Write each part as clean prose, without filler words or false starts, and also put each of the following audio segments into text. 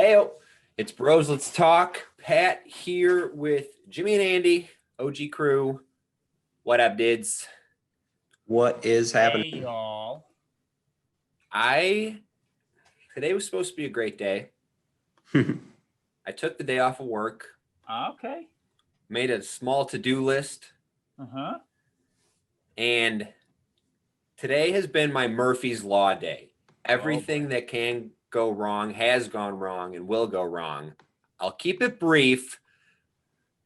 Hey, it's Bros. Let's Talk. Pat here with Jimmy and Andy, OG crew. What up, dids? What is Hey, happening? y'all. Today was supposed to be a great day. I took the day off of work, Okay. made a small to-do list, Uh-huh. and today has been my Murphy's Law day. Everything that can go wrong has gone wrong and will go wrong. I'll keep it brief,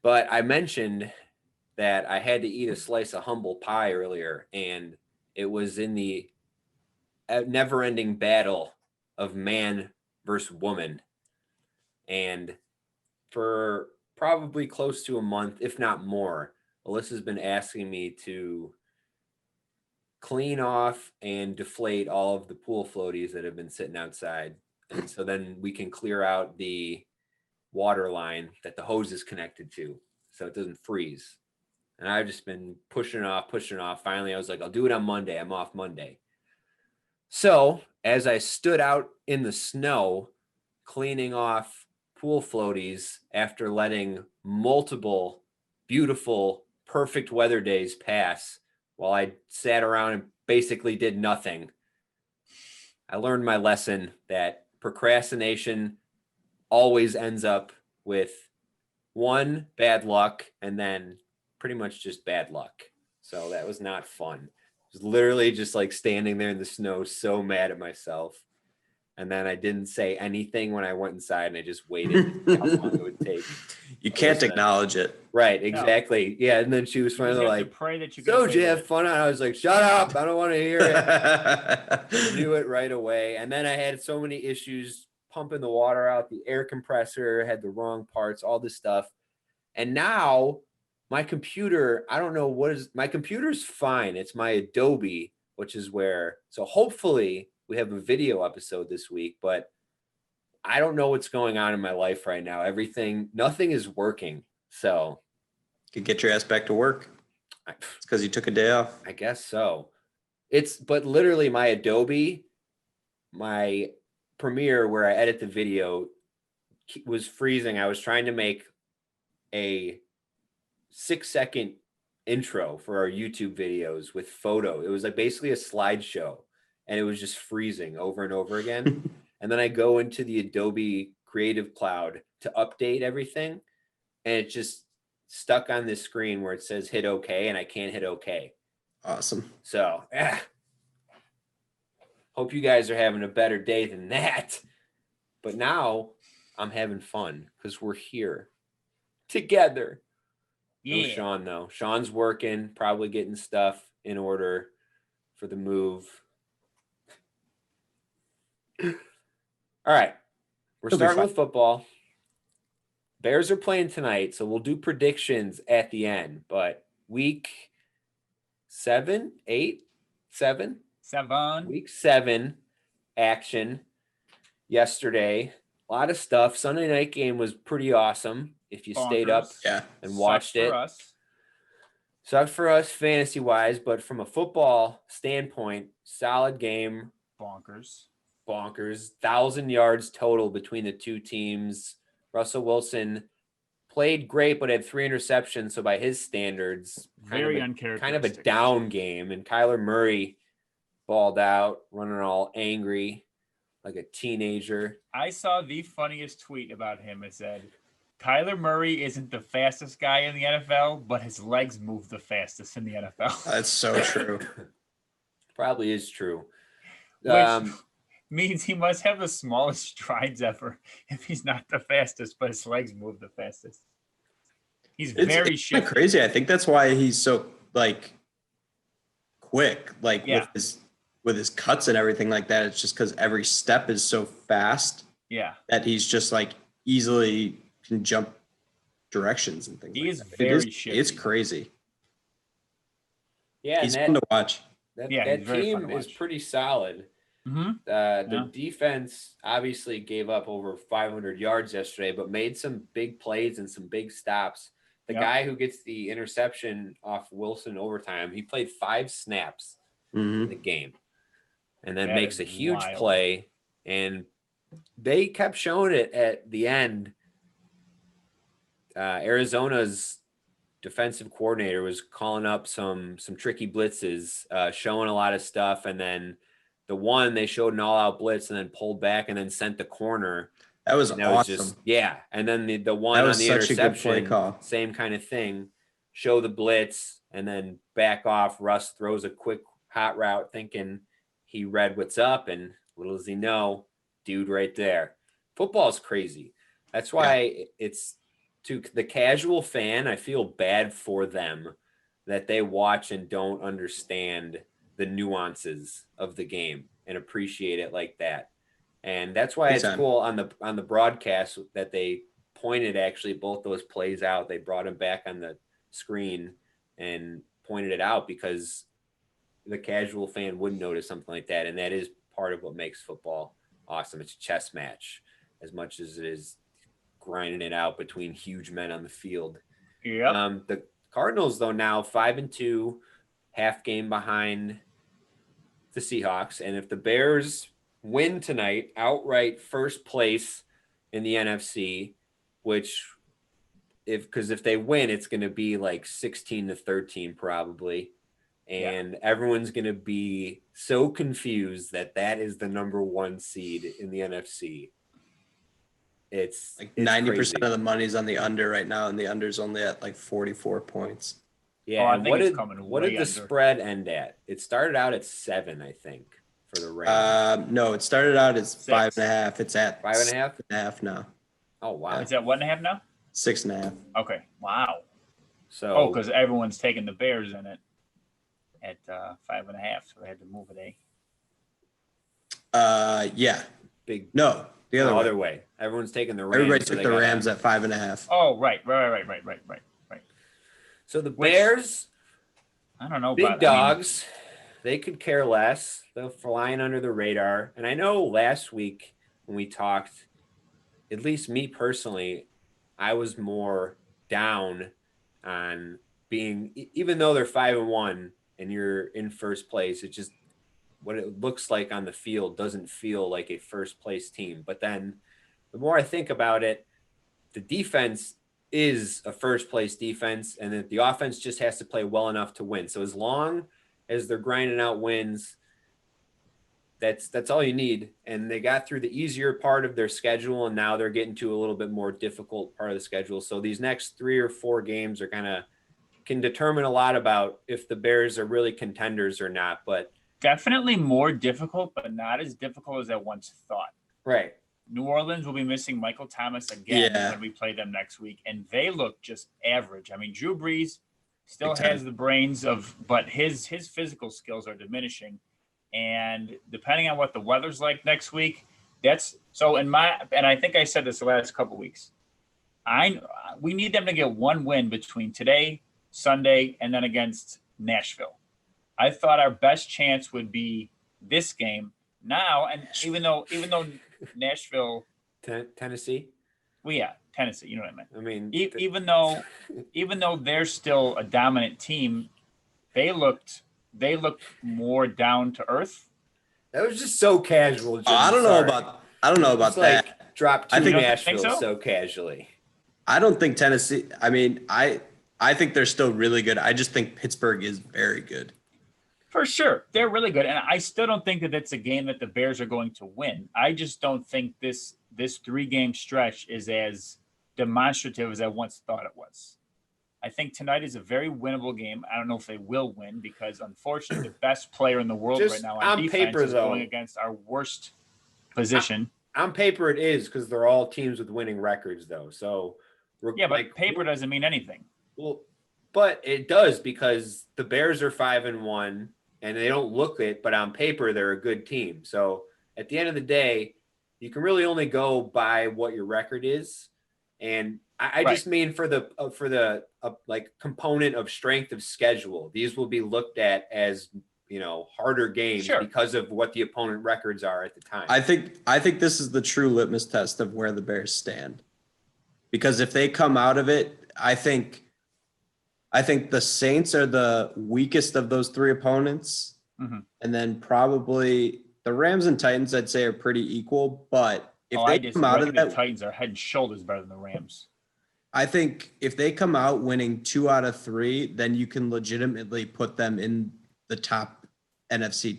but I mentioned that I had to eat a slice of humble pie earlier, and it was in the never-ending battle of man versus woman. And for probably close to a month, if not more, Alyssa's been asking me to clean off and deflate all of the pool floaties that have been sitting outside. And so then we can clear out the water line that the hose is connected to so it doesn't freeze. And I've just been pushing it off. Finally, I was like, I'll do it on Monday. I'm off Monday. So as I stood out in the snow, cleaning off pool floaties after letting multiple beautiful, perfect weather days pass while I sat around and basically did nothing, I learned my lesson that procrastination always ends up with one, bad luck, and then pretty much just bad luck. So that was not fun. I was literally just like standing there in the snow, so mad at myself. And then I didn't say anything when I went inside, and I just waited to see how long it would take. You can't acknowledge it. Right, exactly. Yeah, and then she was finally like, pray that you so did you have fun? And I was like, shut up, I don't want to hear it. I knew it right away. And then I had so many issues pumping the water out. The air compressor had the wrong parts, all this stuff. And now my computer, I don't know my computer's fine. It's my Adobe, which is so hopefully we have a video episode this week, but I don't know what's going on in my life right now. Nothing is working. So could get your ass back to work. It's because you took a day off. I guess so. But literally my Adobe, my Premiere where I edit the video was freezing. I was trying to make a 6-second intro for our YouTube videos with photo. It was like basically a slideshow, and it was just freezing over and over again. And then I go into the Adobe Creative Cloud to update everything, and it just stuck on this screen where it says hit OK, and I can't hit OK. Awesome. So, hope you guys are having a better day than that. But now I'm having fun because we're here together. Yeah. No Sean, though. Sean's working, probably getting stuff in order for the move. All right. We're starting with football. Bears are playing tonight, so we'll do predictions at the end. But week 7, 8, 7? 7. Week 7 action yesterday. A lot of stuff. Sunday night game was pretty awesome if you stayed up and watched it. Sucked for us fantasy-wise, but from a football standpoint, solid game. Bonkers. 1,000 yards total between the two teams. Russell Wilson played great, but had 3 interceptions. So by his standards, very uncharacteristic. Kind of a down game. And Kyler Murray balled out, running all angry like a teenager. I saw the funniest tweet about him. It said, Kyler Murray isn't the fastest guy in the NFL, but his legs move the fastest in the NFL. That's so true. Probably is true. Which means he must have the smallest strides ever if he's not the fastest, but his legs move the fastest. It's very shifty. Crazy. I think that's why he's so quick, with his cuts and everything like that. It's just because every step is so fast. Yeah. That he's just easily can jump directions and things. He is very shifty. It's crazy. Yeah, he's fun to watch. That team is pretty solid. Mm-hmm. The defense obviously gave up over 500 yards yesterday, but made some big plays and some big stops. The guy who gets the interception off Wilson overtime, he played 5 snaps in the game, and then makes a huge play and they kept showing it at the end. Arizona's defensive coordinator was calling up some tricky blitzes, showing a lot of stuff, and then the one they showed an all-out blitz and then pulled back and then sent the corner. That was And that awesome. was just and then the one That on was the such a good play interception, call. same kind of thing. Show the blitz and then back off. Russ throws a quick hot route, thinking he read what's up, and little does he know, dude, right there. Football's crazy. That's why it's to the casual fan. I feel bad for them that they watch and don't understand the nuances of the game and appreciate it like that. And that's why it's cool on the broadcast that they pointed actually both those plays out. They brought them back on the screen and pointed it out because the casual fan wouldn't notice something like that. And that is part of what makes football awesome. It's a chess match as much as it is grinding it out between huge men on the field. Yeah. The Cardinals, though, now 5-2, half game behind the Seahawks. And if the Bears win tonight, outright first place in the NFC, which if they win, it's going to be like 16-13 probably. And everyone's going to be so confused that is the number one seed in the NFC. It's like 90% of the money's on the under right now, and the under's only at like 44 points. Yeah. I think what did the spread end at? It started out at 7, I think, for the Rams. No, it started out as 5.5. It's at 5.5? 6.5 now. Oh wow! It's at 1.5 now. 6.5. Okay. Wow. So because everyone's taking the Bears in it at 5.5, so they had to move it. Yeah. Big. No, the other way. Everyone's taking the Rams. Everybody took the Rams at 5.5. Oh, right. So the Bears, I don't know. big dogs, they could care less. They're flying under the radar. And I know last week when we talked, at least me personally, I was more down on being, even though they're 5-1 and you're in first place, it just, what it looks like on the field doesn't feel like a first place team. But then the more I think about it, the defense is a first place defense, and that the offense just has to play well enough to win. So as long as they're grinding out wins, that's all you need. And they got through the easier part of their schedule, and now they're getting to a little bit more difficult part of the schedule. So these next 3 or 4 games are can determine a lot about if the Bears are really contenders or not. But definitely more difficult, but not as difficult as I once thought. Right. New Orleans will be missing Michael Thomas again when we play them next week, and they look just average. I mean, Drew Brees still has the brains but his physical skills are diminishing. And depending on what the weather's like next week, and I think I said this the last couple of weeks. We need them to get one win between today, Sunday, and then against Nashville. I thought our best chance would be this game now, and even though Nashville, Tennessee, Tennessee, you know what I meant. I mean, even though they're still a dominant team, they looked more down to earth. That was just so casual. Jim. I don't know about that. Like drop 2 I think Nashville so casually. I don't think Tennessee. I mean, I think they're still really good. I just think Pittsburgh is very good. For sure. They're really good. And I still don't think that it's a game that the Bears are going to win. I just don't think this 3-game stretch is as demonstrative as I once thought it was. I think tonight is a very winnable game. I don't know if they will win because, unfortunately, the best player in the world right now on defense paper, is going against our worst position. On paper, it is because they're all teams with winning records, though. So but paper doesn't mean anything. Well, but it does because the Bears are 5-1. And they don't look it, but on paper, they're a good team. So at the end of the day, you can really only go by what your record is. And I just mean for the like component of strength of schedule, these will be looked at as, harder games because of what the opponent records are at the time. I think this is the true litmus test of where the Bears stand, because if they come out of it, I think the Saints are the weakest of those 3 opponents. Mm-hmm. And then probably the Rams and Titans, I'd say, are pretty equal. But if I they just come out reckon of the that, Titans are head and shoulders better than the Rams. I think if they come out winning 2 out of 3, then you can legitimately put them in the top NFC,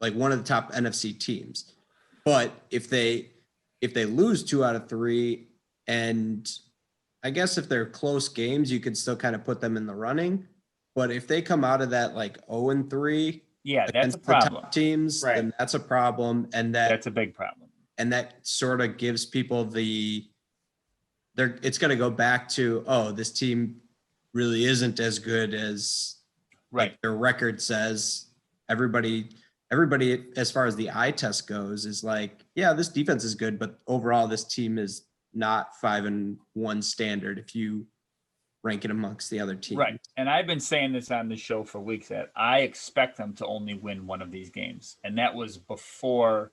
like one of the top NFC teams. But if they lose 2 out of 3, and I guess if they're close games, you can still kind of put them in the running. But if they come out of that like 0-3 Yeah, that's a against the problem. top teams, Right. then that's a problem. And That's a big problem. that sort of gives people it's going to go back to, oh, this team really isn't as good as Right. like their record says. Everybody, as far as the eye test goes, is like, yeah, this defense is good, but overall this team is not 5-1 standard if you rank it amongst the other teams. Right. And I've been saying this on the show for weeks that I expect them to only win one of these games. And that was before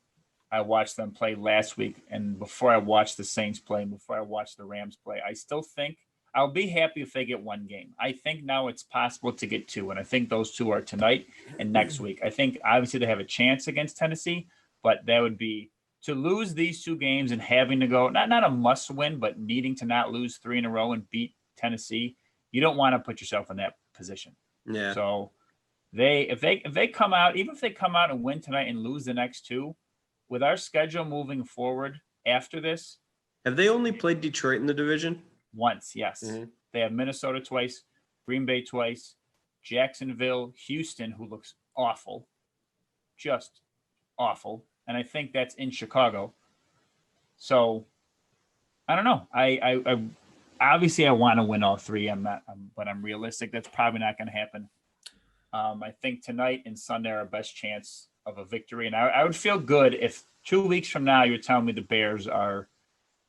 I watched them play last week and before I watched the Saints play and before I watched the Rams play. I still think I'll be happy if they get one game. I think now it's possible to get 2. And I think those 2 are tonight and next week. I think obviously they have a chance against Tennessee, but that would be to lose these 2 games and having to go, not a must win, but needing to not lose 3 in a row and beat Tennessee. You don't want to put yourself in that position. Yeah. So if they come out, even if they come out and win tonight and lose the next 2, with our schedule moving forward after this, Have they only played Detroit in the division? once, yes. Mhm. They have Minnesota twice, Green Bay twice, Jacksonville, Houston, who looks awful, just awful. And I think that's in Chicago. So I don't know. I obviously I want to win all 3. But I'm realistic. That's probably not going to happen. I think tonight and Sunday are our best chance of a victory. And I would feel good if 2 weeks from now you're telling me the Bears are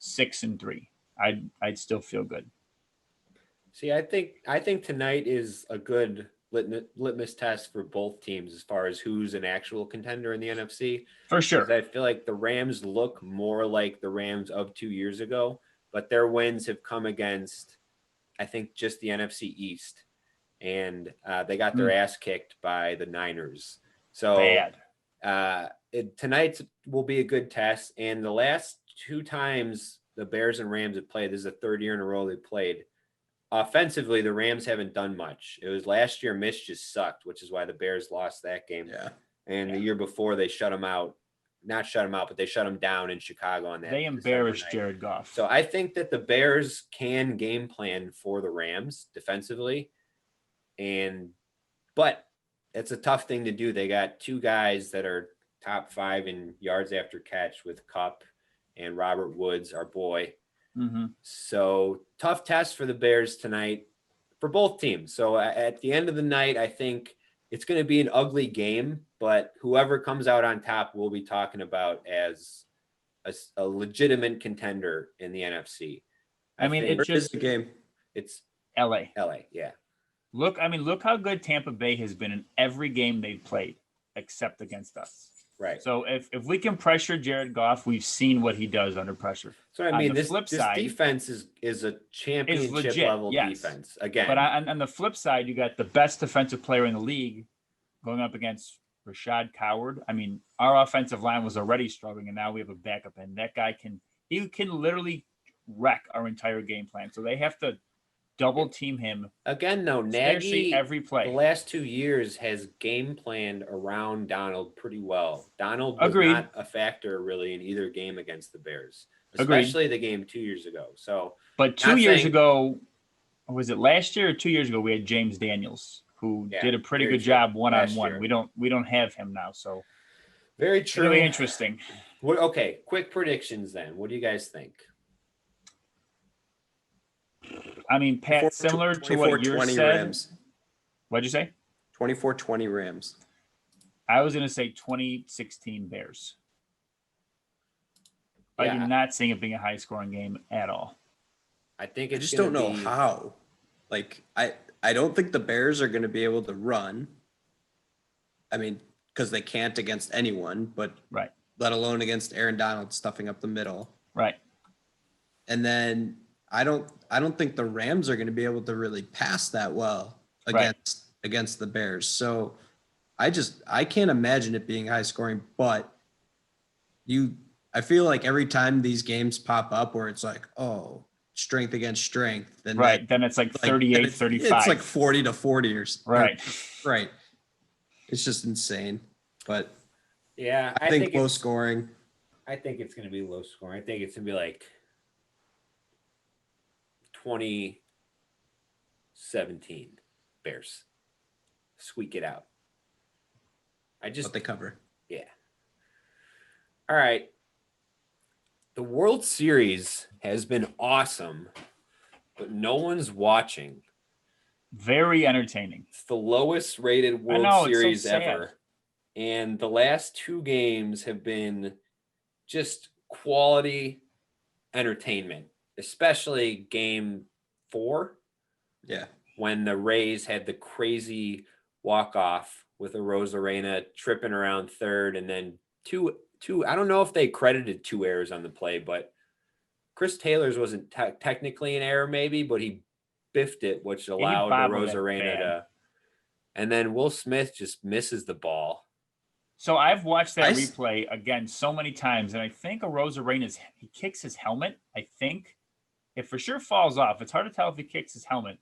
6-3. I'd still feel good. See, I think tonight is a good litmus test for both teams as far as who's an actual contender in the NFC. For sure. 'Cause I feel like the Rams look more like the Rams of 2 years ago, but their wins have come against, I think, just the NFC East, and they got their ass kicked by the Niners. So Bad. tonight will be a good test. And the last 2 times the Bears and Rams have played, this is the 3rd year in a row they played. Offensively, the Rams haven't done much. It was last year, Mitch just sucked, which is why the Bears lost that game. Yeah. And the year before, they shut him out. Not shut him out, but they shut him down in Chicago on that. They December embarrassed night. Jared Goff. So I think that the Bears can game plan for the Rams defensively. But it's a tough thing to do. They got 2 guys that are top 5 in yards after catch with Kupp and Robert Woods, our boy. Mm-hmm. So tough test for the Bears tonight for both teams. So at the end of the night, I think it's going to be an ugly game, but whoever comes out on top, we'll be talking about as a legitimate contender in the NFC. I mean, think it's just the game. it's LA. yeah. Look how good Tampa Bay has been in every game they've played, except against us. Right. So if we can pressure Jared Goff, we've seen what he does under pressure. So I On mean, the this flip side, defense is a championship legit, level yes. defense again. But on the flip side, you got the best defensive player in the league going up against Rashad Coward. I mean, our offensive line was already struggling, and now we have a backup, and that guy can literally wreck our entire game plan. So they have to double team him Again, though, essentially Nagy every play. the last 2 years has game planned around Donald pretty well. Donald was Agreed. not a factor really in either game against the Bears, Agreed. especially the game 2 years ago. So, But 2 Not years saying- ago, was it last year or 2 years ago? We had James Daniels, who Yeah, did a pretty very good true. job Last 1-on-1. year. We don't have him now, so very it's true. really interesting. Okay, quick predictions then. What do you guys think? I mean, Pat, similar to what you 24-20 said. Rams. What'd you say? 24-20 Rams. I was going to say 2016 Bears. I Yeah. do not see it being a high-scoring game at all. I think I it's just don't know be, how. Like, I don't think the Bears are going to be able to run. I mean, because they can't against anyone, but Right, let alone against Aaron Donald stuffing up the middle. right. And then I don't think the Rams are going to be able to really pass that well Right. against the Bears. So I can't imagine it being high scoring, but you I feel like every time these games pop up where it's like, oh, strength against strength, then Right. Then it's like 38, 35. It's like 40-40 Right. right. It's just insane. But Yeah, I think low it's, scoring. I think it's going to be low scoring. I think it's going to be like 2017 Bears. Squeak it out. But they cover. Yeah. All right. The World Series has been awesome, but no one's watching. Very entertaining. It's the lowest rated World know, it's so Series sad. ever. And the last two games have been just quality entertainment, especially game 4 Yeah. when the Rays had the crazy walk-off with a Rosarena tripping around third, and then two. I don't know if they credited 2 errors on the play, but Chris Taylor's wasn't technically an error maybe, but he biffed it, which allowed the bobbled it Rosarena bad. to. And then Will Smith just misses the ball. So I've watched that I replay again so many times, and I think Arozarena's he kicks his helmet. I think it for sure falls off. It's hard to tell if he kicks his helmet.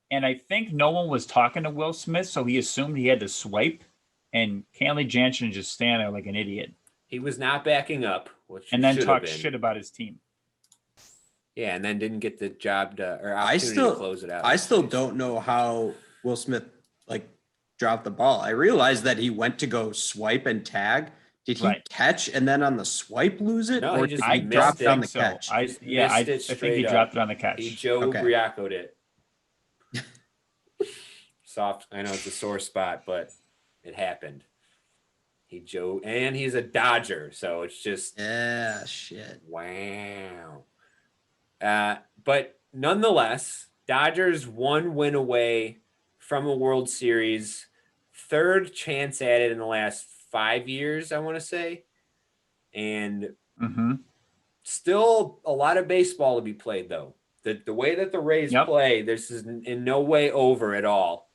And I think no one was talking to Will Smith, so he assumed he had to swipe. And Kenley Jansen just stand there like an idiot. He was not backing up, which And then should have talk been. shit about his team. Yeah, and then didn't get the job or I opportunity to close it out. I still don't know how Will Smith like dropped the ball. I realized that he went to go swipe and tag. Did he Right. catch and then on the swipe lose it, No, or he did just he missed drop it. it on the So catch? I Just think missed it he straight dropped up. it on the catch. He Joe Okay. Briaco'd it. Soft. I know it's a sore spot, but it happened. And he's a Dodger, so it's just Yeah, shit. wow. But nonetheless, Dodgers 1 win away from a World Series, 3rd chance at it in the last 5 years, I want to say, and Mm-hmm. still a lot of baseball to be played though. The way that the Rays Yep. play, this is in no way over at all.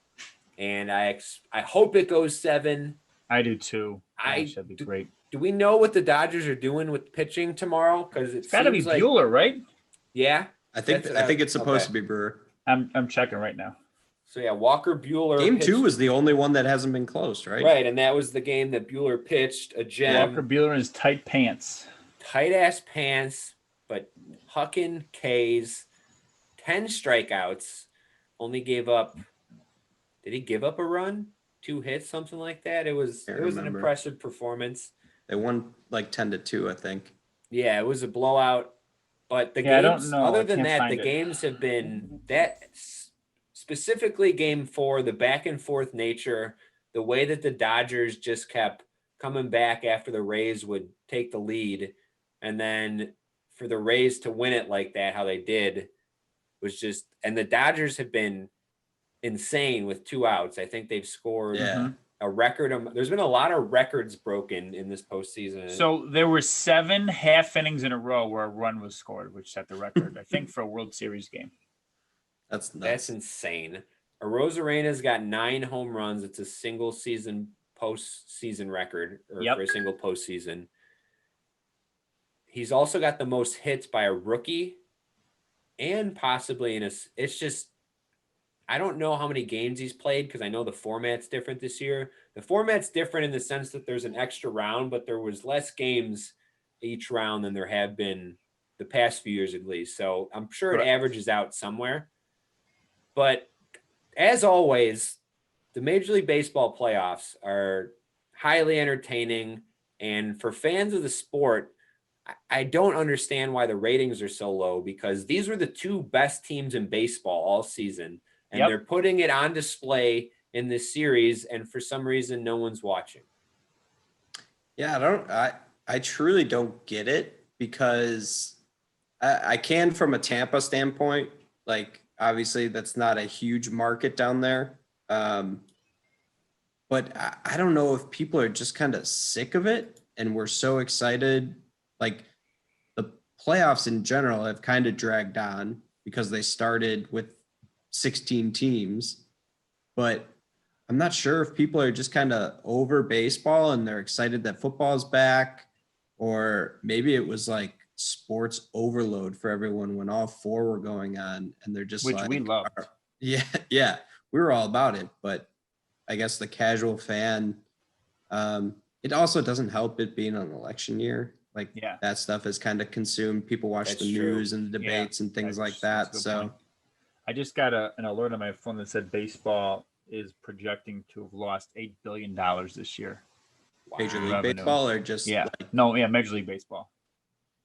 And I hope it goes 7. I do too. I- Gosh, that'd be great. Do we know what the Dodgers are doing with pitching tomorrow? Because It's got to be seems like Bueller, right? yeah. I think That's- it's supposed okay. to be Brewer. I'm checking right now. So yeah, Walker Bueller. Game pitched- 2 is the only one that hasn't been closed, right? right, and that was the game that Bueller pitched a gem, Walker Bueller in his tight pants. tight ass pants, but hucking K's, 10 strikeouts, only gave up. Did he give up a run? 2 hits, something like that. It was Can't an remember. impressive performance. They won like 10-2, I think. Yeah, it was a blowout. But the Yeah, I don't games, know. other I than can't that, find the it. games have been specifically game 4, the back and forth nature, the way that the Dodgers just kept coming back after the Rays would take the lead. And then for the Rays to win it like that, how they did was just, and the Dodgers have been insane with 2 outs. I think they've scored Yeah. a record. There's been a lot of records broken in this postseason. So there were 7 half innings in a row where a run was scored, which set the record, I think, for a World Series game. That's nuts. That's insane. Arozarena's got 9 home runs. It's a single season postseason record, or Yep. for a single postseason. He's also got the most hits by a rookie, and possibly it's just, I don't know how many games he's played because I know the format's different this year. The format's different in the sense that there's an extra round, but there was less games each round than there have been the past few years at least. So I'm sure it Correct. averages out somewhere. But as always, the Major League Baseball playoffs are highly entertaining. And for fans of the sport, I don't understand why the ratings are so low, because these were the 2 best teams in baseball all season. And Yep. they're putting it on display in this series. And for some reason, no one's watching. Yeah, I truly don't get it, because I can from a Tampa standpoint. Like, obviously that's not a huge market down there. But I don't know if people are just kind of sick of it and we're so excited. Like, the playoffs in general have kind of dragged on because they started with 16 teams, but I'm not sure if people are just kind of over baseball and they're excited that football is back. or maybe it was like sports overload for everyone when all four were going on, and they're just Which like, we loved. yeah, yeah, we were all about it, but I guess the casual fan, it also doesn't help it being an election year. Like Yeah. that stuff is kind of consumed. People watch That's the true. news and the debates and things like that. that's a good So point. I just got an alert on my phone that said baseball is projecting to have lost $8 billion this year. Major League Revenue. Baseball or just Yeah. like, Major League Baseball.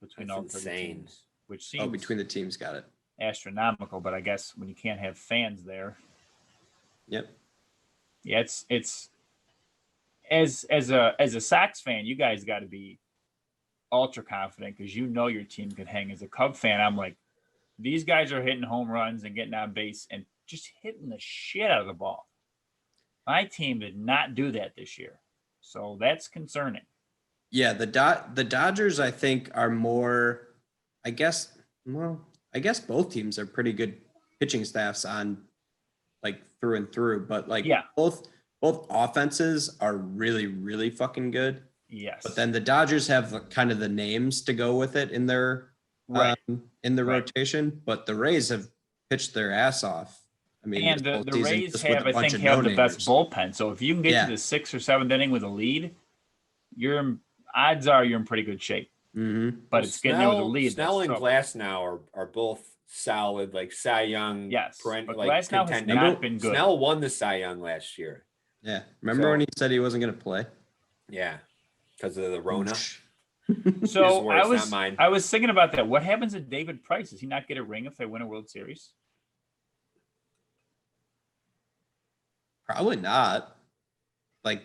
Between That's all 30 insane. teams, which seems between the teams, got it. astronomical, but I guess when you can't have fans there, Yep. yeah, it's as a Sox fan, you guys got to be ultra confident because you know your team can hang. As a Cub fan, I'm like, these guys are hitting home runs and getting on base and just hitting the shit out of the ball. My team did not do that this year, so that's concerning. Yeah, the Dodgers, I think, are more, I guess both teams are pretty good pitching staffs on like through and through, but like Yeah. both offenses are really, really fucking good. Yes, But then the Dodgers have kind of the names to go with it in their right. Right. rotation, but the Rays have pitched their ass off. I mean, And this whole the season Rays just with have, a I bunch think, of have the best no-namers. bullpen. So if you can get Yeah. to the 6th or 7th inning with a lead, odds are you're in pretty good shape. Mm-hmm. But it's getting there with a lead. Snell that's and trouble. Glasnow are both solid, like Cy Young. Yes, Parent, but like Glasnow has contending. not been good. Snell won the Cy Young last year. Yeah. Remember when he said he wasn't going to play? Yeah, because of the Rona. So words, not mine. I was thinking about that. What happens to David Price? Does he not get a ring if they win a World Series? Probably not. Like,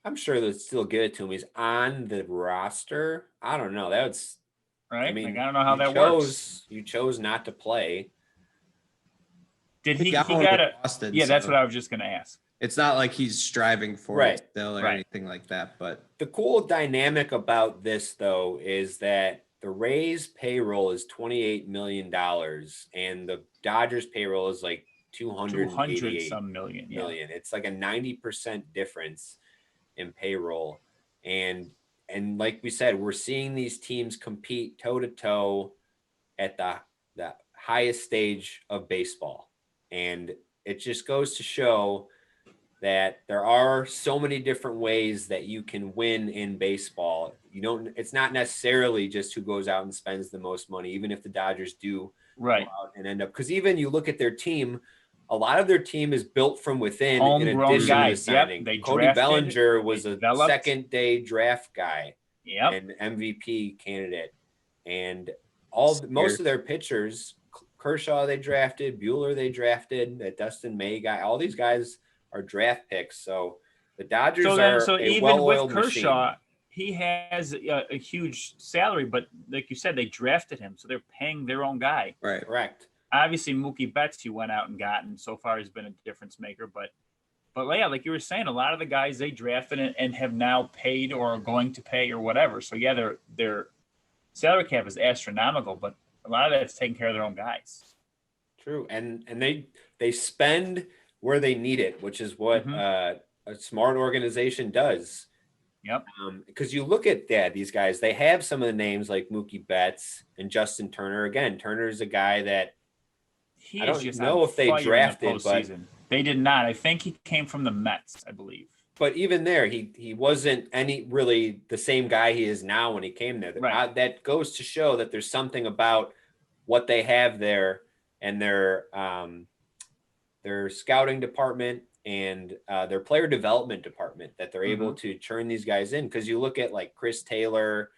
I'm sure they'll still give it to him. He's on the roster. I don't know. That's Right? I mean, like, I don't know how you that chose, works. You chose not to play. Did he got one got with a Boston, Yeah, that's so what I was just gonna ask. it's not like he's striving for Right, it still or right. anything like that. But The cool dynamic about this, though, is that the Rays payroll is $28 million and the Dodgers payroll is like 200 288 some million. Yeah. million. It's like a 90% difference in payroll. And like we said, we're seeing these teams compete toe to toe at the highest stage of baseball. And it just goes to show that there are so many different ways that you can win in baseball. It's not necessarily just who goes out and spends the most money, even if the Dodgers do Right. go out and end up, because even you look at their team, a lot of their team is built from within. Homegrown in addition guys. to the signing. Yep, they Cody drafted, Bellinger was they a developed. second day draft guy Yep. and MVP candidate. And most of their pitchers, Kershaw they drafted, Bueller they drafted, that Dustin May guy, all these guys are draft picks. So the Dodgers are a even well-oiled with Kershaw, machine. he has a huge salary, but like you said, they drafted him, so they're paying their own guy. right. Correct. Obviously, Mookie Betts he went out and got, and so far has been a difference maker. But yeah, like you were saying, a lot of the guys they drafted and have now paid or are going to pay or whatever. So yeah, their salary cap is astronomical, but a lot of that's taking care of their own guys. True. And they spend where they need it, which is what a smart organization does. Yep. Because you look at these guys, they have some of the names like Mookie Betts and Justin Turner. Again, Turner's a guy that He I is don't just know on if they fire in the drafted, but postseason. They did not. I think he came from the Mets, I believe. but even there, he wasn't really the same guy he is now when he came there. Right. That goes to show that there's something about what they have there and their scouting department and their player development department that they're able to turn these guys in. Because you look at like Chris Taylor,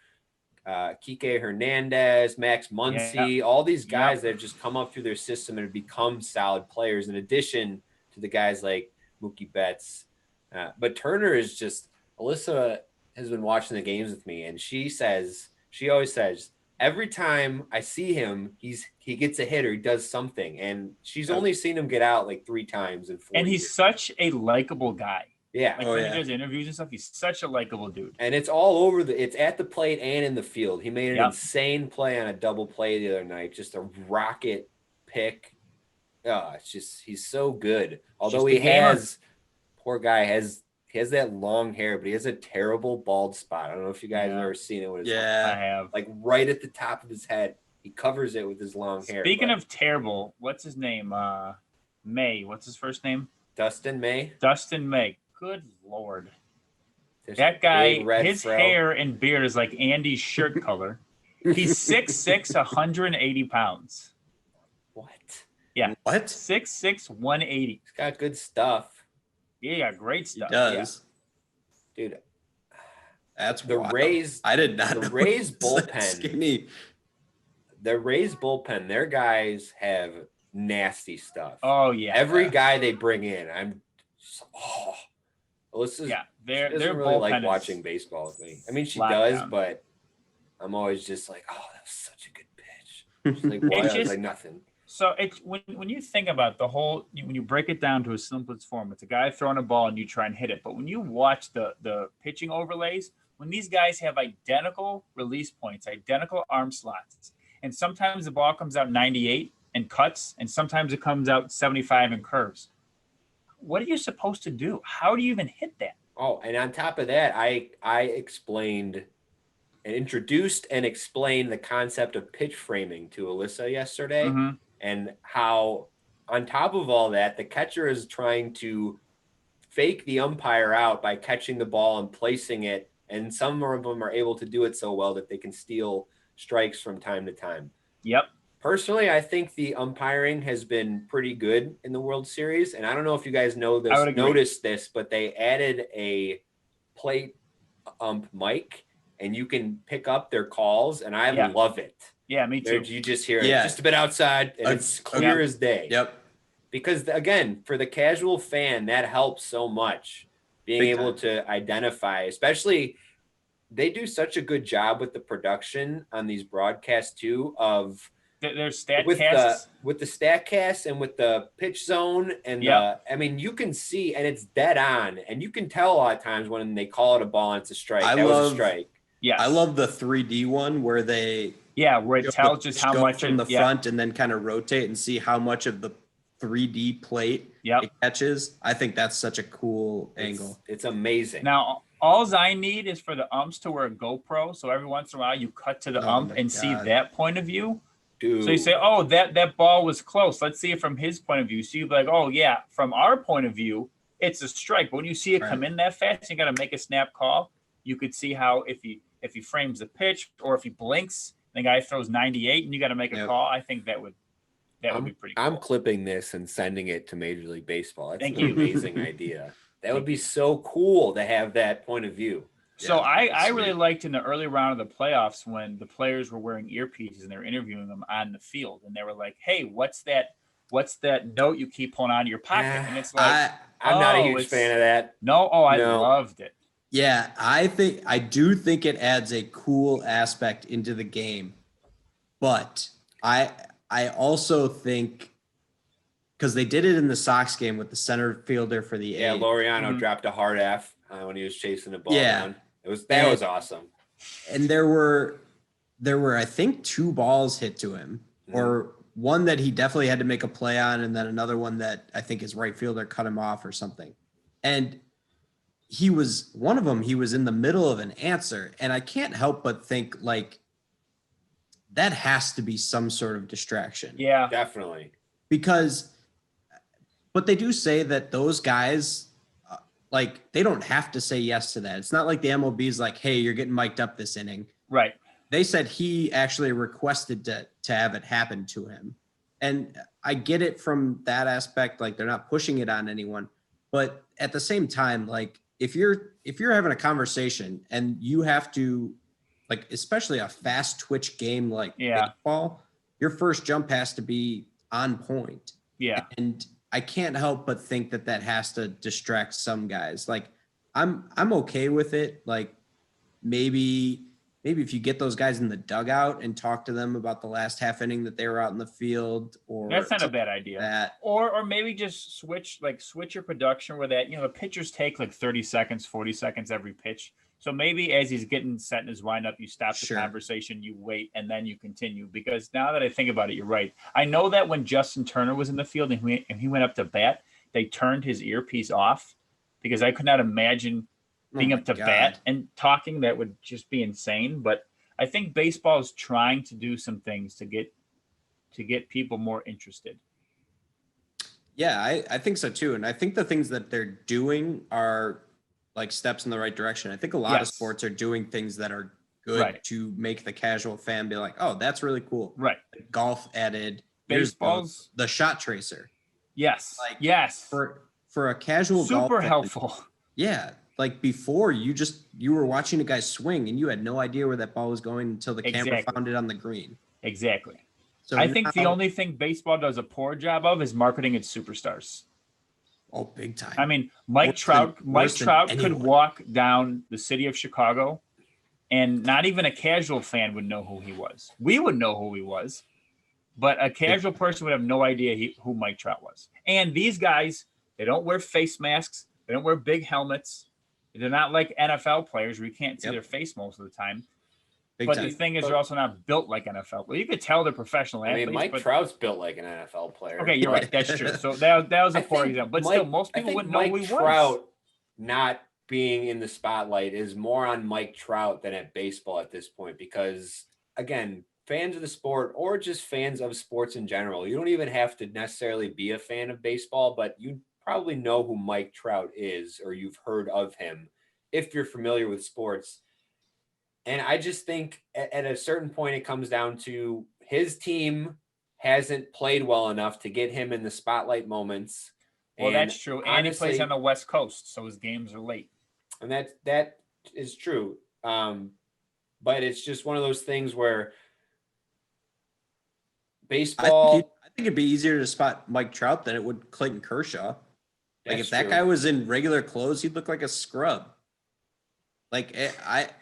Kike Hernandez, Max Muncy, all these guys that have just come up through their system and have become solid players in addition to the guys like Mookie Betts. But Turner is just, Alyssa has been watching the games with me and she always says, every time I see him, he gets a hit or he does something. And she's only seen him get out like 3 times in 4 And years. he's such a likable guy. Yeah. Like when he does interviews and stuff, he's such a likable dude. And it's all over it's at the plate and in the field. He made an Yep. insane play on a double play the other night, just a rocket pick. It's just, he's so good. Although just a gamer. poor guy he has that long hair, but he has a terrible bald spot. I don't know if you guys have Yeah. ever seen it. When it's I Yeah. have. like right at the top of his head. He covers it with his long hair. Speaking but of terrible, what's his name? May. What's his first name? Dustin May, Dustin May. Good Lord. this That guy, big red his fro. hair and beard is like Andy's shirt color. He's 6'6", 180 pounds. What? Yeah. What? 6'6", 180. He's got good stuff, Yeah, great He stuff. does. dude. That's The wild. Rays, I did not the know Rays he was that bullpen. skinny. the Rays bullpen, their guys have nasty stuff. Oh yeah. Every Yeah. guy they bring in, Alyssa's, Yeah. she Their doesn't really like bullpen is watching baseball with me. I mean, she locked does, down. but I'm always just like, oh, that was such a good pitch. She's like, what? I was just- like, nothing. So it's when you think about the whole, when you break it down to a simplest form, it's a guy throwing a ball and you try and hit it. But when you watch the pitching overlays, when these guys have identical release points, identical arm slots, and sometimes the ball comes out 98 and cuts, and sometimes it comes out 75 and curves. What are you supposed to do? How do you even hit that? Oh, and on top of that, I explained and introduced and explained the concept of pitch framing to Alyssa yesterday. Mhm. And how on top of all that, the catcher is trying to fake the umpire out by catching the ball and placing it. And some of them are able to do it so well that they can steal strikes from time to time. Yep. Personally, I think the umpiring has been pretty good in the World Series. And I don't know if you guys I would agree. noticed this, but they added a plate mic and you can pick up their calls. And I Yeah. love it. Yeah, me too. You just hear it Yeah. just a bit outside, and it's clear as day. Yep. Because again, for the casual fan, that helps so much. Being Big able time. to identify, especially they do such a good job with the production on these broadcasts too. Of There's stat with casts. the Statcast and with the pitch zone and Yep. I mean, you can see and it's dead on, and you can tell a lot of times when they call it a ball and it's a strike. I That was a love- strike. Yes. I love the 3D one where they where it go tells just how go much from the yeah. front and then kind of rotate and see how much of the 3D plate Yep. it catches. I think that's such a cool angle. It's amazing. Now, all I need is for the umps to wear a GoPro, so every once in a while you cut to the Oh ump my and see God. that point of view. Dude. So you say, "Oh, that ball was close. Let's see it from his point of view." So you're like, "Oh yeah, from our point of view, it's a strike." But when you see it come in that fast, you got to make a snap call. You could see how if he frames the pitch or if he blinks, the guy throws 98, and you got to make a Yep. call. I think that would be pretty cool. I'm clipping this and sending it to Major League Baseball. That's Thank an you. amazing idea. That would be so cool to have that point of view. So Yeah, I that's really sweet. liked in the early round of the playoffs when the players were wearing earpieces and they were interviewing them on the field, and they were like, "Hey, what's that note you keep pulling out of your pocket?" And it's like, I'm not a Oh, huge it's- fan of that. "No, I No. loved it." Yeah, I do think it adds a cool aspect into the game. But I also think because they did it in the Sox game with the center fielder for the Yeah, A's. Laureano Mhm. dropped a hard F when he was chasing the ball Yeah. down. That And- was awesome. And there were I think 2 balls hit to him, or one that he definitely had to make a play on, and then another one that I think his right fielder cut him off or something. And he was in the middle of an answer, and I can't help but think like that has to be some sort of distraction. Yeah, Definitely. Because but they do say that those guys like they don't have to say yes to that. It's not like the MLB is like, "Hey, you're getting mic'd up this inning." right. They said he actually requested to have it happen to him. And I get it from that aspect, like they're not pushing it on anyone. But at the same time, like if you're having a conversation and you have to, like, especially a fast twitch game like Yeah. baseball, your first jump has to be on point. Yeah, And I can't help but think that has to distract some guys. Like I'm okay with it. Like maybe if you get those guys in the dugout and talk to them about the last half inning that they were out in the field, or that's not a something bad like idea. that. Or maybe just switch your production where that, the pitchers take like 30 seconds, 40 seconds every pitch. So maybe as he's getting set in his windup, you stop the Sure. conversation, you wait, and then you continue. Because now that I think about it, you're right. I know that when Justin Turner was in the field and he went up to bat, they turned his earpiece off because I could not imagine being Oh up to my God. bat and talking. That would just be insane. But I think baseball is trying to do some things to get people more interested. Yeah, I think so too. And I think the things that they're doing are like steps in the right direction. I think a lot of Yes. sports are doing things that are good Right. to make the casual fan be like, oh, that's really cool. Right. Golf added here's Baseball's the shot tracer yes. like, yes. for a casual golf Super fan. helpful. Yeah, like before you were watching a guy swing and you had no idea where that ball was going until the camera Exactly. found it on the green. Exactly. So I think the now- only thing baseball does a poor job of is marketing its superstars. oh, big time. I mean, Mike Trout could anyone. walk down the city of Chicago and not even a casual fan would know who he was. We would know who he was, but a casual person would have no idea who Mike Trout was. And these guys, they don't wear face masks. They don't wear big helmets. They're not like NFL players where you can't see Yep. their face most of the time. Big But time. the thing is, they're also not built like NFL. Well, you could tell they're professional I athletes. mean, Mike but, Trout's built like an NFL player. okay, you're right. That's true. So that was a I poor think example. But Mike- still, most I people think wouldn't know Mike who he was. Trout not being in the spotlight is more on Mike Trout than at baseball at this point because, again, fans of the sport or just fans of sports in general, you don't even have to necessarily be a fan of baseball, but you probably know who Mike Trout is or you've heard of him if you're familiar with sports. And I just think at a certain point, it comes down to his team hasn't played well enough to get him in the spotlight moments. Well, And that's true. And he plays honestly- on the West Coast, so his games are late. and that is true. But it's just one of those things where baseball. I think it'd be easier to spot Mike Trout than it would Clayton Kershaw. Like That's if that true. guy was in regular clothes, he'd look like a scrub. Like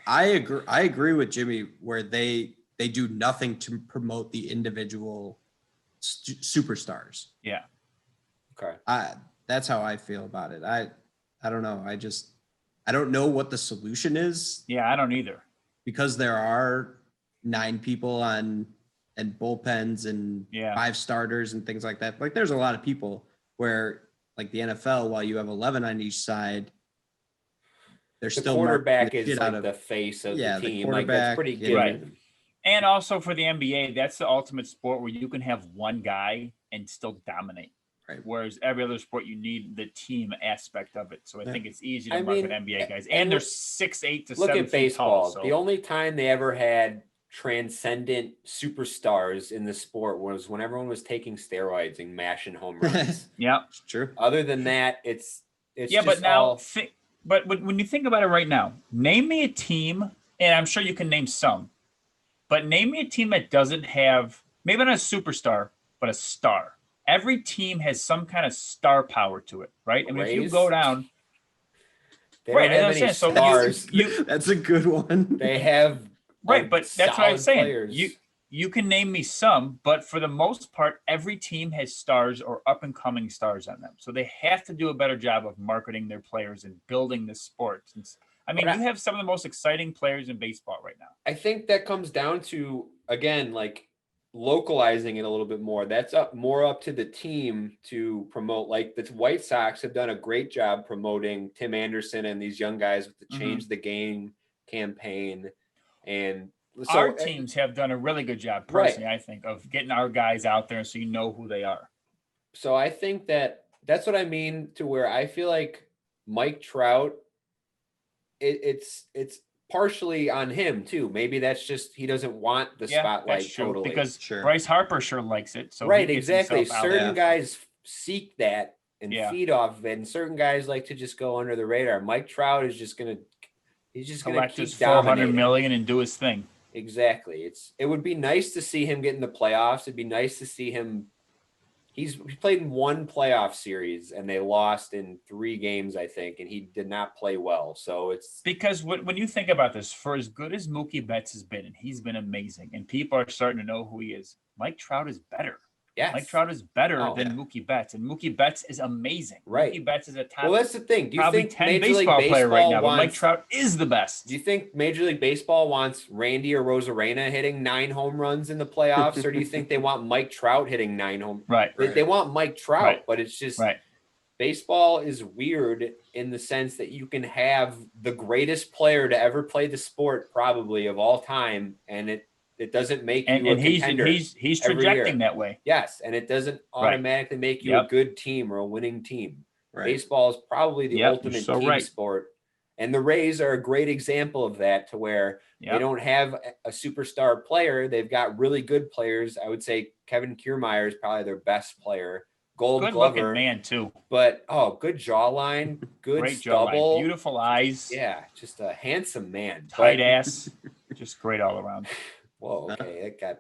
I agree with Jimmy where they do nothing to promote the individual superstars. Yeah. Okay. That's how I feel about it. I don't know. I don't know what the solution is Yeah, I don't either. because there are 9 people and bullpens and Yeah. 5 starters and things like that. Like there's a lot of people where like the NFL, while you have 11 on each side, they're The still quarterback marketing is the shit like out the face of Yeah, the the team. Like that's quarterback, pretty yeah. given. Right. And also for the NBA, that's the ultimate sport where you can have one guy and still dominate. Right. Whereas every other sport, you need the team aspect of it. So I Yeah. think it's easy to I market mean, NBA guys. and And they're look- 6'8" to Look 7 at feet baseball. tall. So The only time they ever had transcendent superstars in the sport was when everyone was taking steroids and mashing home runs. yeah. It's true. Other than that, it's Yeah, just but now, all- but when you think about it right now, name me a team, and I'm sure you can name some, but name me a team that doesn't have maybe not a superstar, but a star. Every team has some kind of star power to it, right? I mean, if you Rays? go down, they right, don't have as I any said, so stars. you That's a good one. They have right, but that's what I was solid saying. players. You can name me some, but for the most part, every team has stars or up and coming stars on them. So they have to do a better job of marketing their players and building this sport. I mean, But you have some of the most exciting players in baseball right now. I think that comes down to again like localizing it a little bit more. That's up to the team to promote. Like the White Sox have done a great job promoting Tim Anderson and these young guys with the Mm-hmm. Change the Game campaign. And so Our teams have done a really good job, Right. personally, I think, of getting our guys out there so you know who they are. So I think that's what I mean to where I feel like Mike Trout, it's partially on him too. Maybe that's just he doesn't want the Yeah, spotlight that's true. totally. Because Sure. Bryce Harper sure likes it. So he right, gets exactly. himself out Certain there. guys seek that and Yeah. feed off of it, and certain guys like to just go under the radar. Mike Trout is just gonna collect keep his 400 dominating. million and do his thing. Exactly. It would be nice to see him get in the playoffs. It'd be nice to see him. He played in one playoff series and they lost in 3 games, I think, and he did not play well. So it's Because when you think about this, for as good as Mookie Betts has been, and he's been amazing, and people are starting to know who he is, Mike Trout is better. yes. Mike Trout is better Oh, than yeah. Mookie Betts, and Mookie Betts is amazing. Right. Mookie Betts is a top Well, that's the thing. Do you probably think 10 Major League baseball player right Baseball now, but Mike wants? Trout is the best. Do you think Major League Baseball wants Randy or Rosarena hitting 9 home runs in the playoffs, or do you think they want Mike Trout hitting 9 home? Right. They want Mike Trout, Right. but it's just Right. baseball is weird in the sense that you can have the greatest player to ever play the sport probably of all time, and it doesn't make you a And contender. he's every projecting year. that way. Yes, and it doesn't Right. automatically make you a Yep. good team or a winning team. Right. Baseball is probably the Yep, you're ultimate so team right. sport. And the Rays are a great example of that, to where they Yep. don't have a superstar player. They've got really good players. I would say Kevin Kiermaier is probably their best player. Gold Good Glover, looking man too. but good jawline, good Great stubble. jawline, beautiful eyes. Yeah, just a handsome man. Tight ass. Just great all around. Whoa, okay, that got.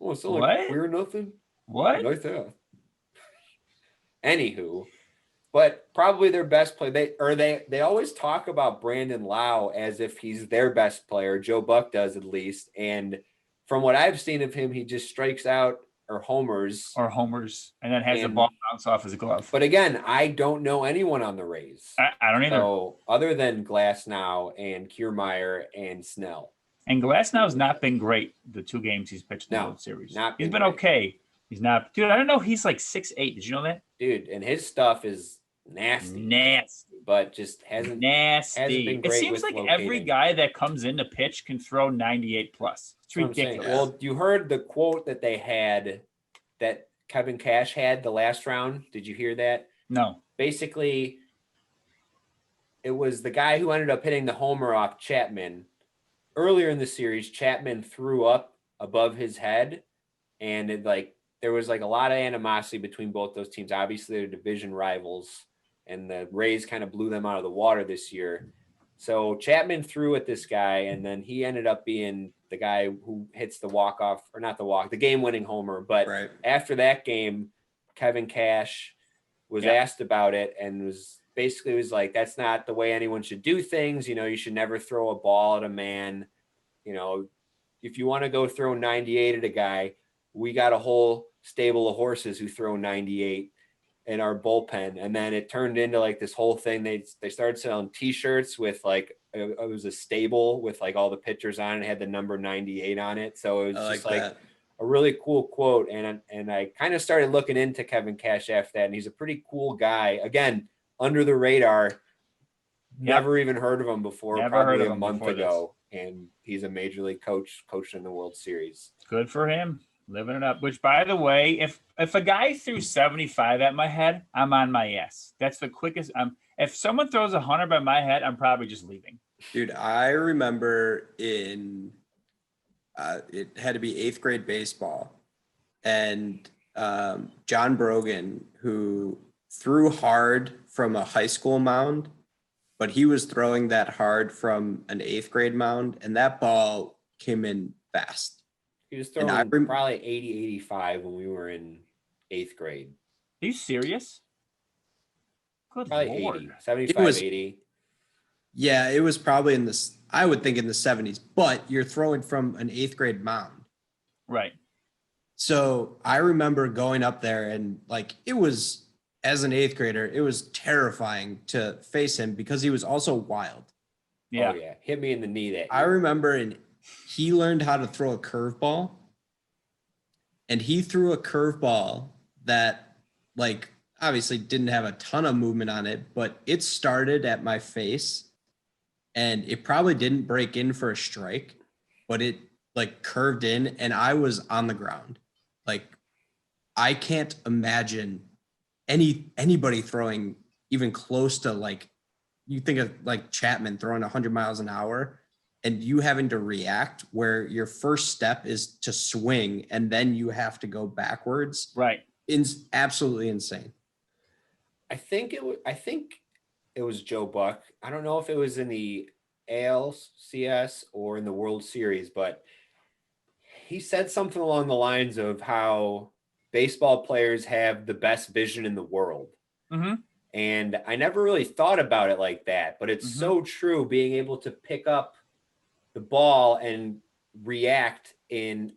Oh, it's not What? like queer nothing. What? Right there. Anywho, but probably their best player. They always talk about Brandon Lau as if he's their best player. Joe Buck does, at least. And from what I've seen of him, he just strikes out or homers. And then has the And- ball bounce off his glove. But again, I don't know anyone on the Rays. I don't either. So other than Glasnow and Kiermaier and Snell. And Glasnow's not been great the 2 games he's pitched in the No, World Series. not He's been been great. okay. He's not, dude. I don't know. He's like 6'8". Did you know that? Dude, and his stuff is nasty, Nasty. but just hasn't Hasn't Nasty. been It great seems with like every locating. guy that comes in to pitch can throw 98 plus. It's That's what I'm saying. ridiculous. Well, you heard the quote that they had, that Kevin Cash had the last round. Did you hear that? No. Basically, it was the guy who ended up hitting the homer off Chapman. Earlier in the series, Chapman threw up above his head, and there was like a lot of animosity between both those teams. Obviously, they're division rivals, and the Rays kind of blew them out of the water this year. So Chapman threw at this guy, and then he ended up being the guy who hits the walk-off, or not the walk, the game-winning homer. But Right. after that game, Kevin Cash was asked about it, and was like, that's not the way anyone should do things. You should never throw a ball at a man. If you want to go throw 98 at a guy, we got a whole stable of horses who throw 98 in our bullpen. And then it turned into like this whole thing. They started selling t-shirts with like, it was a stable with like all the pitchers on it, had the number 98 on it. So it was I just like like that. a really cool quote. And I kind of started looking into Kevin Cash after that. And he's a pretty cool guy. Again, under the radar. Never even heard of him before, Never probably heard of a him month before this. ago. And he's a major league coach in the World Series. Good for him. Living it up. Which, by the way, if a guy threw 75 at my head, I'm on my ass. That's the quickest. If someone throws 100 by my head, I'm probably just leaving. Dude, I remember it had to be 8th grade baseball, and John Brogan, who threw hard from a high school mound, but he was throwing that hard from an 8th grade mound, and that ball came in fast. He was And throwing probably 80, 85 when we were in 8th grade. Are you serious? Good Probably Lord. 80, 75, It was- 80. Yeah, it was probably I would think in the 70s, but you're throwing from an 8th grade mound. Right. So I remember going up there, and like, it was, as an 8th grader, it was terrifying to face him because he was also wild. Yeah. Oh, yeah. Hit me in the knee that I year. remember, and he learned how to throw a curveball, and he threw a curveball that, like, obviously didn't have a ton of movement on it, but it started at my face, and it probably didn't break in for a strike, but it like curved in, and I was on the ground. Like, I can't imagine anybody throwing even close to, like, you think of like Chapman throwing 100 miles an hour, and you having to react where your first step is to swing and then you have to go backwards. Right. It's absolutely insane. I think it was Joe Buck. I don't know if it was in the ALCS or in the World Series, but he said something along the lines of how baseball players have the best vision in the world. Mm-hmm. And I never really thought about it like that, but it's Mhm. so true, being able to pick up the ball and react in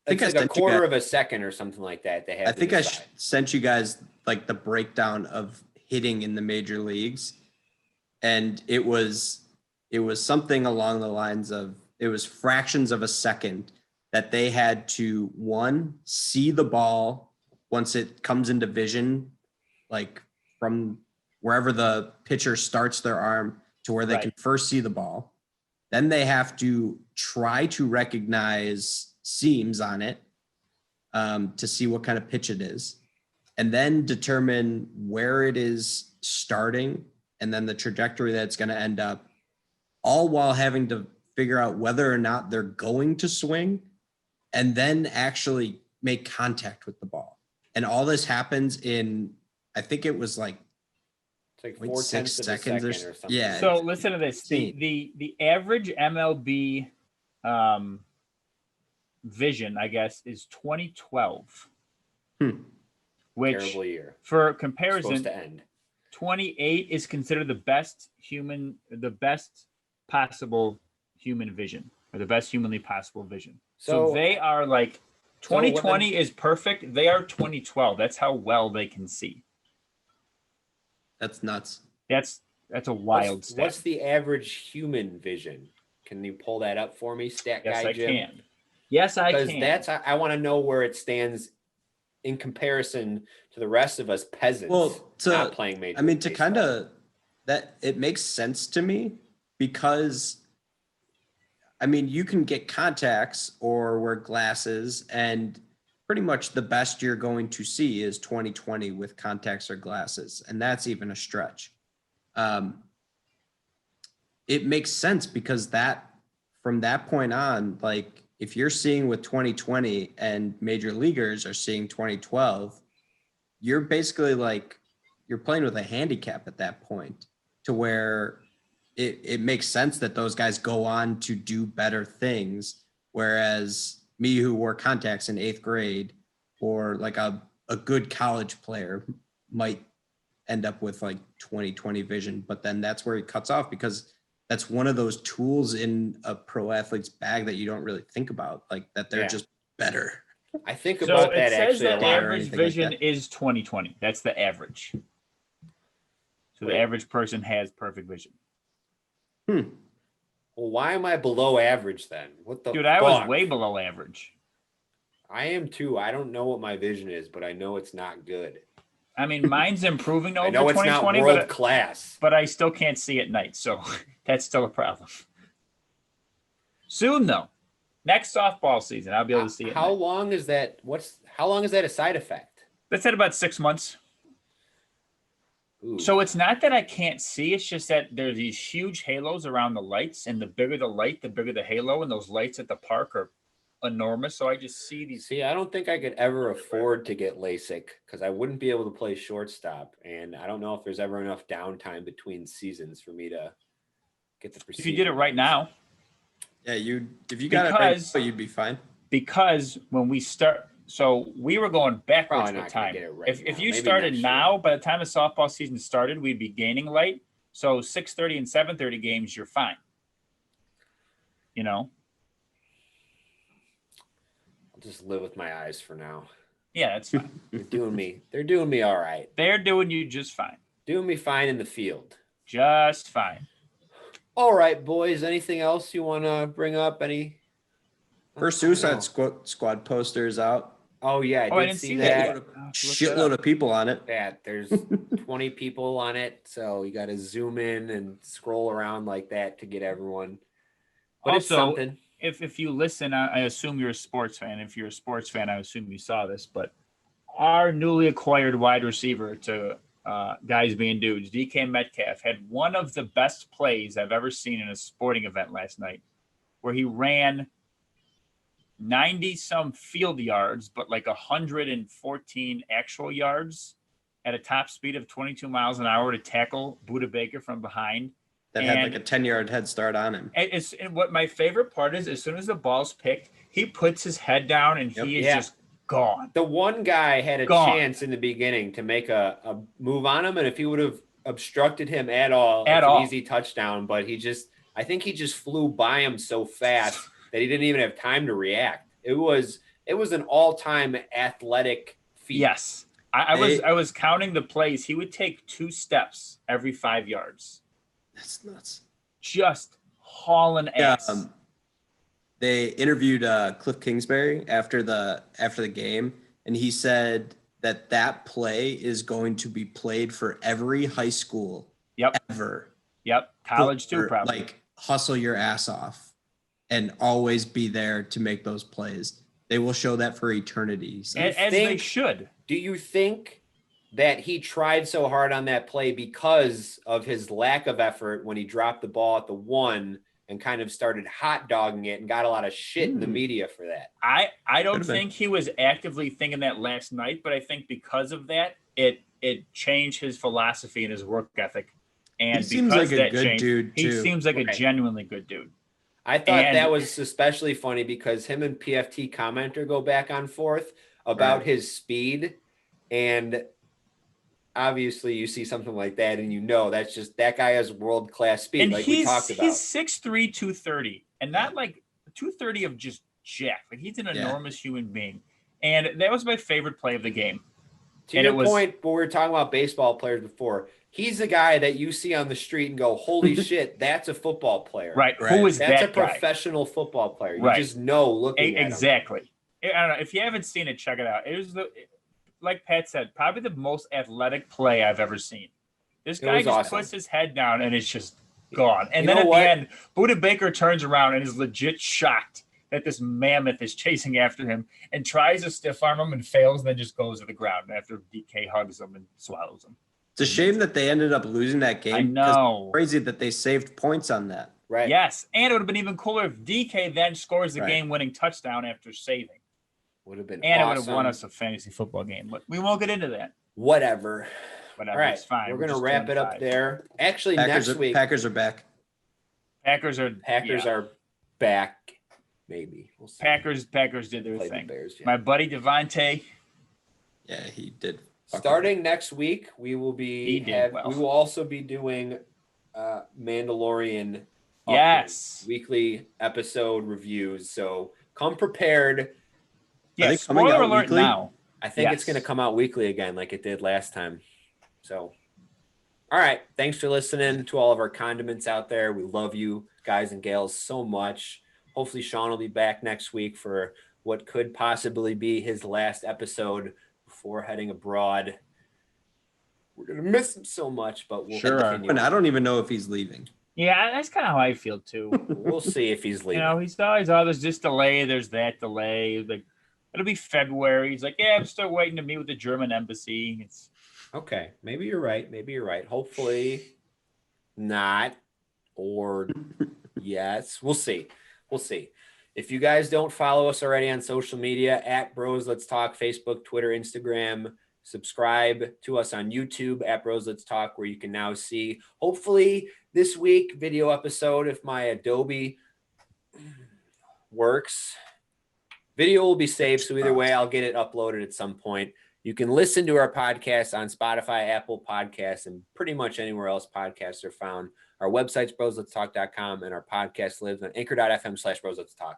I think it's I like a sent you quarter guys- of a second or something like that. They have I to think I decide. sent you guys like the breakdown of hitting in the major leagues, and it was something along the lines of, it was fractions of a second that they had to, one, see the ball once it comes into vision, like from wherever the pitcher starts their arm to where they Right. can first see the ball. Then they have to try to recognize seams on it to see what kind of pitch it is, and then determine where it is starting and then the trajectory that's going to end up, all while having to figure out whether or not they're going to swing and then actually make contact with the ball. And all this happens in, I think it was like It's like 0.6 4/10 of a seconds or second or something. yeah. So listen to this. insane. The average MLB vision, I guess, is 2012. Which Terrible year. for It's comparison, supposed to end. 28 is considered the best possible human vision, or the best humanly possible vision. So, So- they are like So what 2020 is perfect. They are 2012. That's how well they can see. That's nuts. That's a wild stat. What's the average human vision? Can you pull that up for me, stat Yes, guy I Jim? can. Yes, I Because can. that's I want to know where it stands in comparison to the rest of us peasants Well, not playing major. I mean, to League Baseball. kind of that, it makes sense to me because, I mean, you can get contacts or wear glasses, and pretty much the best you're going to see is 2020 with contacts or glasses, and that's even a stretch. It makes sense because that, from that point on, like if you're seeing with 2020 and major leaguers are seeing 2012, you're basically like, you're playing with a handicap at that point, to where it makes sense that those guys go on to do better things. Whereas me, who wore contacts in 8th grade, or like a good college player, might end up with like 20/20 vision, but then that's where he cuts off, because that's one of those tools in a pro athlete's bag that you don't really think about, like that they're Yeah. just better. I think So about it that says actually a that lot. average anything like vision that. is 20/20. That's the average. So the Wait. average person has perfect vision. Well, why am I below average then? What the Dude, I was fuck? way below average. I am too. I don't know what my vision is, but I know it's not good. I mean, mine's improving I over know it's not 2020, world class. but I still can't see at night, so that's still a problem. Soon though, next softball season, I'll be able to see it. How long is that? How long is that a side effect? That's at about 6 months. Ooh. So it's not that I can't see, it's just that there's these huge halos around the lights, and the bigger the light, the bigger the halo, and those lights at the park are enormous. So I just see these. See, I don't think I could ever afford to get LASIK because I wouldn't be able to play shortstop, and I don't know if there's ever enough downtime between seasons for me to get the procedure. If you did it right now, Yeah, if you got it right Because- now, you'd be fine. because when we start, so we were going backwards Probably with not gonna time. get it right If now. you Maybe started next now, year. by the time the softball season started, we'd be gaining light. So 6:30 and 7:30 games, you're fine. You know, I'll just live with my eyes for now. yeah, that's fine. They're doing me. They're doing me all right. They're doing you just fine, Doing me fine in the field. just fine. All right, boys. Anything else you want to bring up? First I don't Suicide know. Squad posters out. Oh yeah, Oh, I did didn't see see that. that. I'll have to look that Shitload up. of people on it. That there's 20 people on it, so you got to zoom in and scroll around like that to get everyone. But it's Also, something. if you listen, I assume you're a sports fan. If you're a sports fan, I assume you saw this. But our newly acquired wide receiver to guys being dudes, DK Metcalf, had one of the best plays I've ever seen in a sporting event last night, where he ran 90 some field yards, but like 114 actual yards at a top speed of 22 miles an hour to tackle Buda Baker from behind. That had And- like a 10-yard head start on him. And what my favorite part is, as soon as the ball's picked, he puts his head down and Yep. he is Yeah. just gone. The one guy had a Gone. chance in the beginning to make a move on him, and if he would have obstructed him at all, At it's all. an easy touchdown. But I think he just flew by him so fast that he didn't even have time to react. It was an all-time athletic feat. Yes, I was counting the plays. He would take 2 steps every 5 yards, That's nuts. just hauling Yeah, ass. they interviewed Cliff Kingsbury after the game, and he said that play is going to be played for every high school Yep. ever. Yep. College too, For, probably. like hustle your ass off and always be there to make those plays. They will show that for eternity. So As they should. Do you think that he tried so hard on that play because of his lack of effort when he dropped the ball at the 1 and kind of started hot dogging it and got a lot of shit in the media for that? I don't Could've been. think he was actively thinking that last night, but I think because of that, it changed his philosophy and his work ethic. And he seems because like a that good changed, dude he too. seems like a Right. genuinely good dude. I thought And- that was especially funny because him and PFT commenter go back and forth about Right. his speed. And obviously you see something like that and you know that's just that guy has world-class speed, And like we talked about. he's 6'3", 230, and not like 230 of just jack. Like he's an Yeah. enormous human being. And that was my favorite play of the game. To and your it was- point, but we were talking about baseball players before. He's a guy that you see on the street and go, holy shit, that's a football player. Right. Right. Who is That's that a guy? professional football player. You Right. just know looking at him. Exactly. I don't know. If you haven't seen it, check it out. It was like Pat said, probably the most athletic play I've ever seen. This It guy was just awesome. puts his head down and it's just gone. And You then know at what? the end, Buda Baker turns around and is legit shocked that this mammoth is chasing after him and tries to stiff arm him and fails, and then just goes to the ground after DK hugs him and swallows him. It's a shame that they ended up losing that game. I 'cause know. it's crazy that they saved points on that. Right. Yes. And it would have been even cooler if DK then scores the Right. game-winning touchdown after saving. Would have been And it awesome. would have won us a fantasy football game. But we won't get into that. Whatever. Whatever. All right. It's fine. We're going to just wrap doing it up 5. there. Actually, Packers next week, Packers are back. Packers are back. Maybe. We'll see. Packers did their Play the thing. Bears, yeah. My buddy Devontae, Yeah, he did. Starting next week, we will He be did well. we will also be doing Mandalorian Yes. weekly episode reviews. So come prepared. yeah, they coming spoiler out alert weekly? now. I think it's Yes. going to come out weekly again, like it did last time. So, all right. Thanks for listening to all of our condiments out there. We love you guys and gals so much. Hopefully, Sean will be back next week for what could possibly be his last episode before heading abroad. We're going to miss him so much, but we'll Sure are. continue. And I don't even know if he's leaving. Yeah, that's kind of how I feel too. We'll see if he's You leaving. know, he's always, oh, there's this delay, there's that delay. Like, it'll be February. He's like, yeah, I'm still waiting to meet with the German embassy. It's Okay, maybe you're right. Maybe you're right. Hopefully not, or yes. We'll see. We'll see. If you guys don't follow us already on social media, at Bros Let's Talk, Facebook, Twitter, Instagram, subscribe to us on YouTube at Bros Let's Talk, where you can now see, hopefully this week, video episode, if my Adobe works. Video will be saved, so either way, I'll get it uploaded at some point. You can listen to our podcast on Spotify, Apple Podcasts, and pretty much anywhere else podcasts are found. Our website's brosletstalk.com, and our podcast lives on anchor.fm/brosletstalk.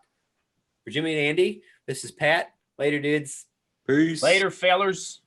For Jimmy and Andy, this is Pat. Later, dudes. Peace. later, fellers.